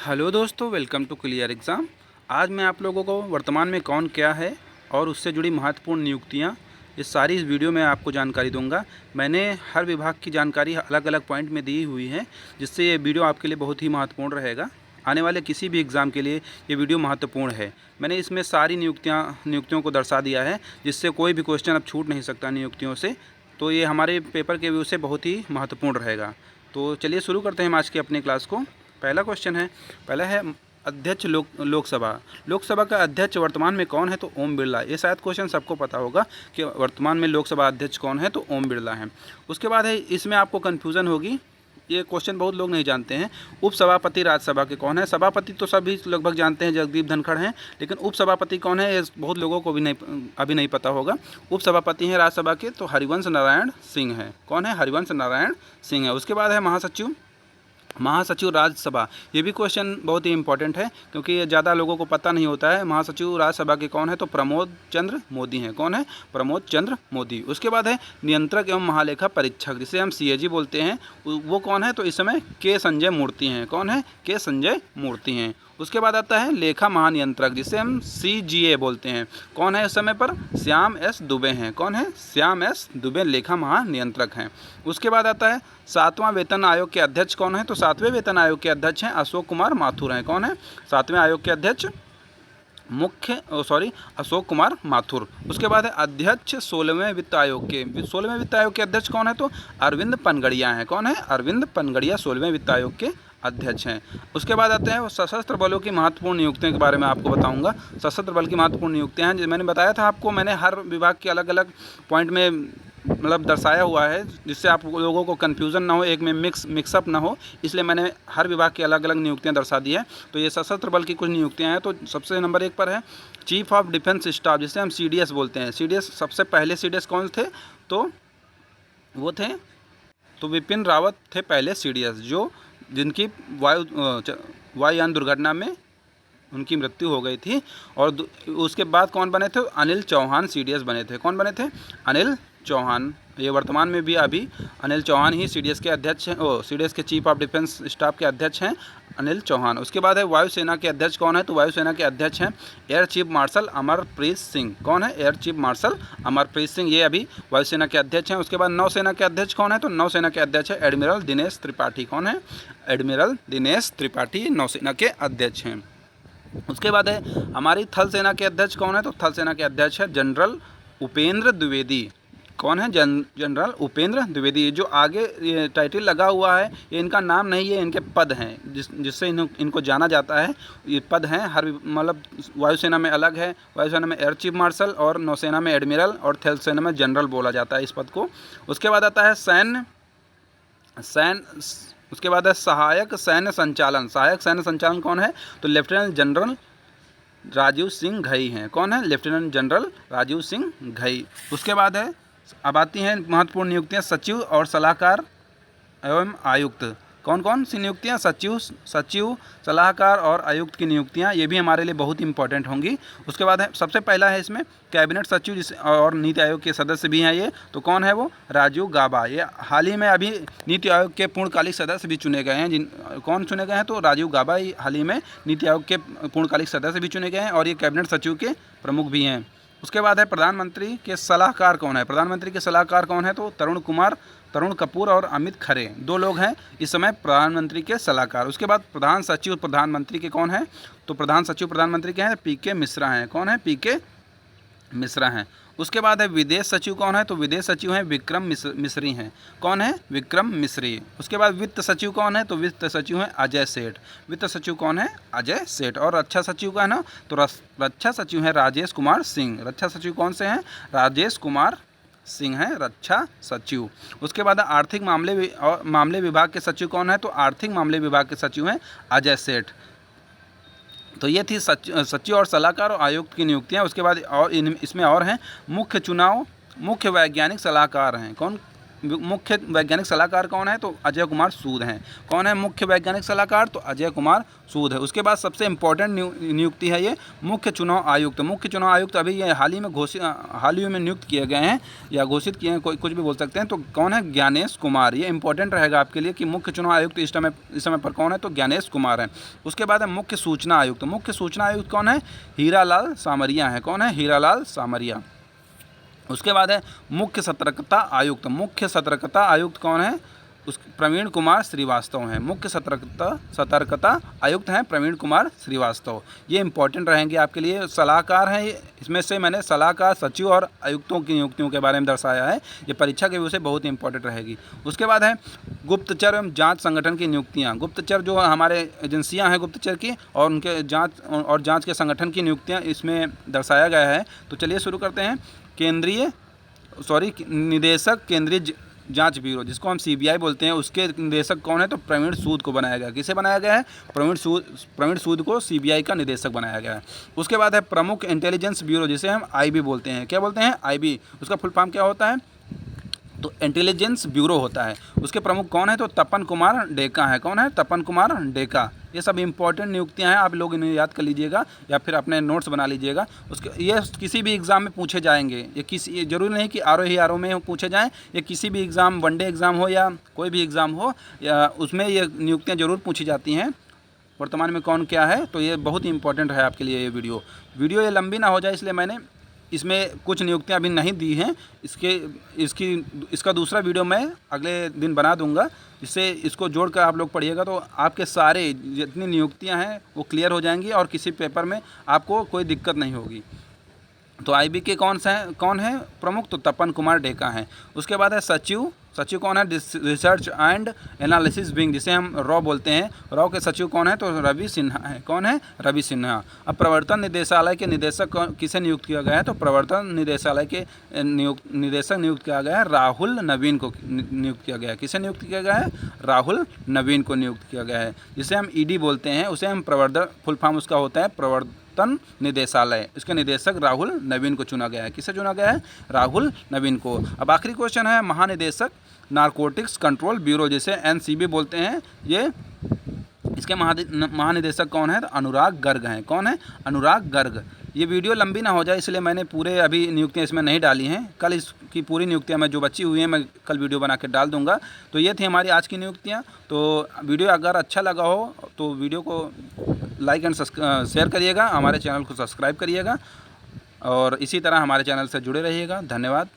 Hello दोस्तों, welcome to clear exam. आज मैं आप लोगों को वर्तमान में कौन क्या है और उससे जुड़ी महत्वपूर्ण नियुक्तियां, इस वीडियो में आपको जानकारी दूंगा। मैंने हर विभाग की जानकारी अलग अलग पॉइंट में दी हुई है, जिससे ये वीडियो आपके लिए बहुत ही महत्वपूर्ण रहेगा। आने वाले किसी भी एग्ज़ाम के लिए ये वीडियो महत्वपूर्ण है। मैंने इसमें सारी नियुक्तियों को दर्शा दिया है, जिससे कोई भी क्वेश्चन अब छूट नहीं सकता नियुक्तियों से। तो ये हमारे पेपर के व्यू से बहुत ही महत्वपूर्ण रहेगा। तो चलिए शुरू करते हैं हम आज की अपनी क्लास को। पहला क्वेश्चन है, पहला है अध्यक्ष लोकसभा का अध्यक्ष वर्तमान में कौन है? तो ओम बिरला। ये शायद क्वेश्चन सबको पता होगा कि वर्तमान में लोकसभा अध्यक्ष कौन है, तो ओम बिरला है। उसके बाद है, इसमें आपको कन्फ्यूज़न होगी, ये क्वेश्चन बहुत लोग नहीं जानते हैं। उपसभापति राज्यसभा के कौन है? सभापति तो सभी लगभग जानते हैं, जगदीप धनखड़ हैं, लेकिन उपसभापति कौन है ये बहुत लोगों को भी अभी नहीं पता होगा। उपसभापति हैं राज्यसभा के, तो हरिवंश नारायण सिंह है। कौन है? हरिवंश नारायण सिंह है। उसके बाद है महासचिव राज्यसभा। ये भी क्वेश्चन बहुत ही इंपॉर्टेंट है, क्योंकि ये ज़्यादा लोगों को पता नहीं होता है। महासचिव राज्यसभा के कौन है? तो प्रमोद चंद्र मोदी हैं। कौन है? प्रमोद चंद्र मोदी। उसके बाद है नियंत्रक एवं महालेखा परीक्षक, जिसे हम CAG बोलते हैं, वो कौन है? तो इस समय के संजय मूर्ति हैं। कौन है? के संजय मूर्ति हैं। उसके बाद आता है लेखा महानियंत्रक, जिसे हम CGA बोलते हैं। कौन है इस समय पर? श्याम S दुबे हैं। कौन है? श्याम S दुबे लेखा महानियंत्रक हैं। उसके बाद आता है 7वां वेतन आयोग के अध्यक्ष कौन है? तो 7वें वेतन आयोग के अध्यक्ष हैं अशोक कुमार माथुर हैं। कौन है 7वें आयोग के अध्यक्ष? अशोक कुमार माथुर। उसके बाद है अध्यक्ष 16वें वित्त आयोग के। 16वें वित्त आयोग के अध्यक्ष कौन है? तो अरविंद पनगड़िया हैं। कौन है? अरविंद पनगड़िया 16वें वित्त आयोग के अध्यक्ष हैं। उसके बाद आते हैं सशस्त्र बलों की महत्वपूर्ण नियुक्तियों के बारे में आपको बताऊंगा। सशस्त्र बल की महत्वपूर्ण नियुक्तियां हैं, मैंने बताया था आपको, मैंने हर विभाग के अलग अलग पॉइंट में मतलब दर्शाया हुआ है, जिससे आप लोगों को कन्फ्यूज़न ना हो, एक में मिक्सअप ना हो, इसलिए मैंने हर विभाग की अलग अलग नियुक्तियां दर्शा दी है। तो ये सशस्त्र बल की कुछ नियुक्तियां हैं। तो सबसे नंबर 1 पर है चीफ ऑफ डिफेंस स्टाफ, जिसे हम CDS बोलते हैं। CDS सबसे पहले CDS कौन थे? तो वो थे, तो विपिन रावत थे पहले CDS, जो जिनकी वायुयान दुर्घटना में उनकी मृत्यु हो गई थी। और उसके बाद कौन बने थे? अनिल चौहान CDS बने थे। कौन बने थे? अनिल चौहान। ये वर्तमान में भी अभी अनिल चौहान ही CDS के अध्यक्ष हैं, CDS के चीफ ऑफ डिफेंस स्टाफ के अध्यक्ष हैं अनिल चौहान। उसके बाद है वायुसेना के अध्यक्ष कौन है? तो वायुसेना के अध्यक्ष हैं air chief marshal Amarpreet Singh. कौन है? Air chief marshal Amarpreet Singh, ये अभी वायुसेना के अध्यक्ष हैं। उसके बाद नौसेना के अध्यक्ष कौन है? तो नौसेना के अध्यक्ष है एडमिरल दिनेश त्रिपाठी। कौन है? एडमिरल दिनेश त्रिपाठी नौसेना के अध्यक्ष हैं। उसके बाद है हमारी थल सेना के अध्यक्ष कौन है? तो थल सेना के अध्यक्ष है जनरल उपेंद्र द्विवेदी। कौन है? जनरल उपेंद्र द्विवेदी। जो आगे ये टाइटल लगा हुआ है, ये इनका नाम नहीं है, इनके पद हैं, जिससे इनको जाना जाता है। ये पद हैं, हर मतलब वायुसेना में अलग है, वायुसेना में एयर चीफ मार्शल और नौसेना में एडमिरल और थल सेना में जनरल बोला जाता है इस पद को। उसके बाद आता है उसके बाद है सहायक सैन्य संचालन कौन है? तो लेफ्टिनेंट जनरल राजीव सिंह घई हैं। कौन है? Lieutenant general Rajeev Singh Ghai. उसके बाद है, अब आती हैं महत्वपूर्ण नियुक्तियां सचिव और सलाहकार एवं आयुक्त। कौन कौन सी नियुक्तियां? सचिव, सलाहकार और आयुक्त की नियुक्तियां, ये भी हमारे लिए बहुत इंपॉर्टेंट होंगी। उसके बाद है, सबसे पहला है इसमें कैबिनेट सचिव, जिस और नीति आयोग के सदस्य भी हैं ये। तो कौन है वो? राजीव गाबा। ये हाल ही में अभी नीति आयोग के पूर्णकालिक सदस्य भी चुने गए हैं। कौन चुने गए हैं? तो राजीव गाबा हाल ही में नीति आयोग के पूर्णकालिक सदस्य भी चुने गए हैं, और ये कैबिनेट सचिव के प्रमुख भी हैं। उसके बाद है प्रधानमंत्री के सलाहकार कौन है? प्रधानमंत्री के सलाहकार कौन है? तो तरुण कपूर और अमित खरे, 2 लोग हैं इस समय प्रधानमंत्री के सलाहकार। उसके बाद प्रधान सचिव प्रधानमंत्री के कौन है? तो प्रधान सचिव प्रधानमंत्री के हैं PK मिश्रा हैं। कौन है? PK मिश्रा हैं। उसके बाद है विदेश सचिव कौन है? तो विदेश सचिव हैं विक्रम मिश्री हैं। कौन है? विक्रम मिश्री। उसके बाद वित्त सचिव कौन है? तो वित्त सचिव हैं अजय सेठ। वित्त सचिव कौन है? अजय सेठ। और रक्षा सचिव का है ना, तो रक्षा सचिव हैं राजेश कुमार सिंह। रक्षा सचिव कौन से हैं? राजेश कुमार सिंह हैं रक्षा सचिव। उसके बाद आर्थिक मामले विभाग के सचिव कौन है? तो आर्थिक मामले विभाग के सचिव हैं अजय सेठ। तो ये थी सचिव और सलाहकार और आयुक्त की नियुक्तियां। उसके बाद और इसमें और हैं मुख्य वैज्ञानिक सलाहकार हैं। कौन? मुख्य वैज्ञानिक सलाहकार कौन है? तो अजय कुमार सूद हैं। कौन है मुख्य वैज्ञानिक सलाहकार? तो अजय कुमार सूद है। उसके बाद सबसे इम्पोर्टेंट नियुक्ति है ये मुख्य चुनाव आयुक्त। मुख्य चुनाव आयुक्त अभी ये हाल ही में नियुक्त किए गए हैं या घोषित किए हैं, कोई कुछ भी बोल सकते हैं। तो कौन है? ज्ञानेश कुमार। ये इंपॉर्टेंट रहेगा आपके लिए कि मुख्य चुनाव आयुक्त इस समय पर कौन है? तो ज्ञानेश कुमार है। उसके बाद है मुख्य सूचना आयुक्त। मुख्य सूचना आयुक्त कौन है? हीरालाल सामरिया है। कौन है? हीरालाल सामरिया। उसके बाद है मुख्य सतर्कता आयुक्त। मुख्य सतर्कता आयुक्त कौन है? उस प्रवीण कुमार श्रीवास्तव हैं। मुख्य सतर्कता आयुक्त हैं प्रवीण कुमार श्रीवास्तव। ये इंपॉर्टेंट रहेंगे आपके लिए। सलाहकार हैं ये, इसमें से मैंने सलाहकार, सचिव और आयुक्तों की नियुक्तियों के बारे में दर्शाया है। ये परीक्षा के व्यू से बहुत इंपॉर्टेंट रहेगी। उसके बाद है गुप्तचर एवं जांच संगठन की नियुक्तियाँ। गुप्तचर जो हमारे एजेंसियाँ हैं गुप्तचर की, और उनके जाँच के संगठन की नियुक्तियाँ इसमें दर्शाया गया है। तो चलिए शुरू करते हैं। निदेशक केंद्रीय जांच ब्यूरो, जिसको हम सीबीआई बोलते हैं, उसके निदेशक कौन है? तो प्रवीण सूद को बनाया गया। किसे बनाया गया है? प्रवीण सूद को सीबीआई का निदेशक बनाया गया है। उसके बाद है प्रमुख इंटेलिजेंस ब्यूरो, जिसे हम आईबी बोलते हैं। क्या बोलते हैं? आईबी। उसका फुल फॉर्म क्या होता है? तो इंटेलिजेंस ब्यूरो होता है। उसके प्रमुख कौन है? तो तपन कुमार डेका है। कौन है? तपन कुमार डेका। ये सब इंपॉर्टेंट नियुक्तियां हैं, आप लोग इन्हें याद कर लीजिएगा या फिर अपने नोट्स बना लीजिएगा। ये किसी भी एग्ज़ाम में पूछे जाएंगे। ये जरूरी नहीं कि आर ओ में पूछे जाएं। ये किसी भी एग्ज़ाम, वनडे एग्ज़ाम हो या कोई भी एग्ज़ाम हो, या उसमें ये नियुक्तियाँ जरूर पूछी जाती हैं। वर्तमान में कौन क्या है, तो ये बहुत ही इंपॉर्टेंट है आपके लिए ये वीडियो ये लंबी ना हो जाए, इसलिए मैंने इसमें कुछ नियुक्तियां अभी नहीं दी हैं। इसका दूसरा वीडियो मैं अगले दिन बना दूंगा, जिससे इसको जोड़कर आप लोग पढ़िएगा तो आपके सारे जितनी नियुक्तियां हैं वो क्लियर हो जाएंगी और किसी पेपर में आपको कोई दिक्कत नहीं होगी। तो आईबी के कौन है प्रमुख? तो तपन कुमार डेका हैं। उसके बाद है सचिव कौन है? रिसर्च एंड एनालिसिस विंग, जिसे हम रॉ बोलते हैं। रॉ के सचिव कौन है? तो रवि सिन्हा है। कौन है? रवि सिन्हा। अब प्रवर्तन निदेशालय के निदेशक किसे नियुक्त किया गया है? तो प्रवर्तन निदेशालय के निदेशक नियुक्त किया गया है राहुल नवीन को नियुक्त किया गया है। किसे नियुक्त किया गया है? राहुल नवीन को नियुक्त किया गया है। जिसे हम ईडी बोलते हैं, उसे हम प्रवर्तन, फुल फॉर्म उसका होता है प्रवर्तन निदेशालय। इसके निदेशक राहुल नवीन को चुना गया है। किसे चुना गया है? राहुल नवीन को। अब आखिरी क्वेश्चन है महानिदेशक नारकोटिक्स कंट्रोल ब्यूरो, जिसे एनसीबी बोलते हैं। ये इसके महानिदेशक कौन है? तो अनुराग गर्ग हैं। कौन है? अनुराग गर्ग। ये वीडियो लंबी ना हो जाए इसलिए मैंने पूरे अभी नियुक्तियाँ इसमें नहीं डाली हैं। कल इसकी पूरी नियुक्तियाँ मैं जो बची हुई हैं मैं कल वीडियो बना के डाल दूंगा। तो ये थी हमारी आज की नियुक्तियाँ। तो वीडियो अगर अच्छा लगा हो तो वीडियो को लाइक एंड शेयर करिएगा, हमारे चैनल को सब्सक्राइब करिएगा और इसी तरह हमारे चैनल से जुड़े रहिएगा। धन्यवाद।